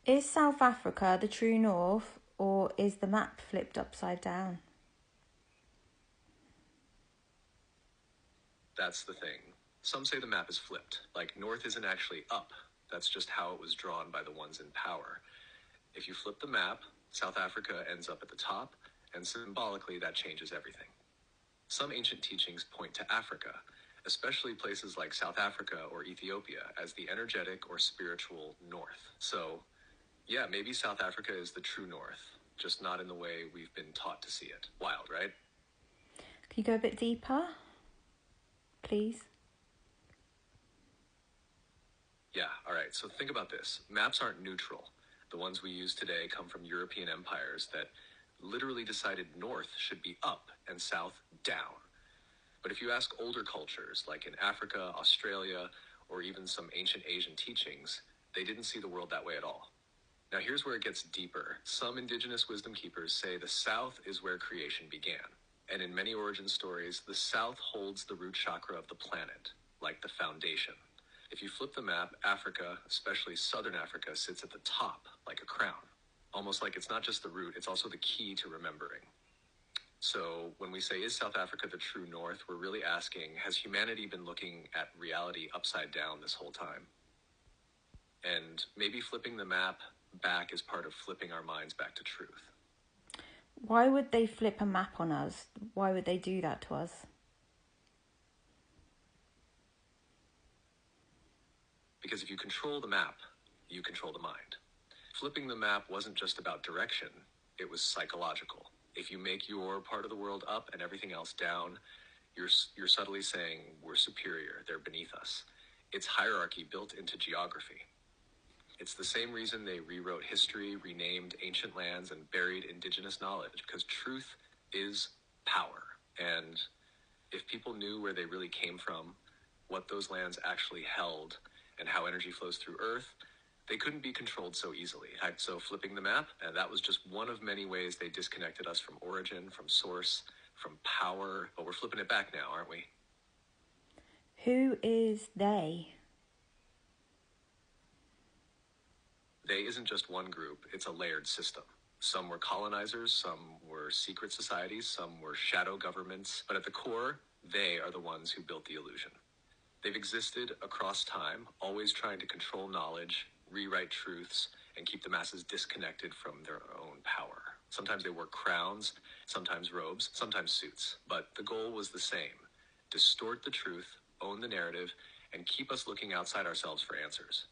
Is South Africa the true north, or is the map flipped upside down? That's the thing. Some say the map is flipped, like north isn't actually up. That's just how it was drawn by the ones in power. If you flip the map, South Africa ends up at the top, and symbolically that changes everything. Some ancient teachings point to Africa, especially places like South Africa or Ethiopia, as the energetic or spiritual north. So, yeah, maybe South Africa is the true north, just not in the way we've been taught to see it. Wild, right? Can you go a bit deeper, please? Yeah, all right, so think about this. Maps aren't neutral. The ones we use today come from European empires that literally decided north should be up and south down. But if you ask older cultures, like in Africa, Australia, or even some ancient Asian teachings, they didn't see the world that way at all. Now here's where it gets deeper. Some indigenous wisdom keepers say the South is where creation began. And in many origin stories, the South holds the root chakra of the planet, like the foundation. If you flip the map, Africa, especially Southern Africa, sits at the top, like a crown. Almost like it's not just the root, it's also the key to remembering. So when we say, is South Africa the true north, we're really asking, has humanity been looking at reality upside down this whole time? And maybe flipping the map back is part of flipping our minds back to truth. Why would they flip a map on us? Why would they do that to us? Because if you control the map, you control the mind. Flipping the map wasn't just about direction, it was psychological. If you make your part of the world up and everything else down, you're subtly saying we're superior, they're beneath us. It's hierarchy built into geography. It's the same reason they rewrote history, renamed ancient lands, and buried indigenous knowledge, because truth is power. And if people knew where they really came from, what those lands actually held, and how energy flows through Earth, they couldn't be controlled so easily. So flipping the map, and that was just one of many ways they disconnected us from origin, from source, from power. But we're flipping it back now, aren't we? Who is they? They isn't just one group, it's a layered system. Some were colonizers, some were secret societies, some were shadow governments, but at the core, they are the ones who built the illusion. They've existed across time, always trying to control knowledge, rewrite truths, and keep the masses disconnected from their own power. Sometimes they wore crowns, sometimes robes, sometimes suits, but the goal was the same: distort the truth, own the narrative, and keep us looking outside ourselves for answers.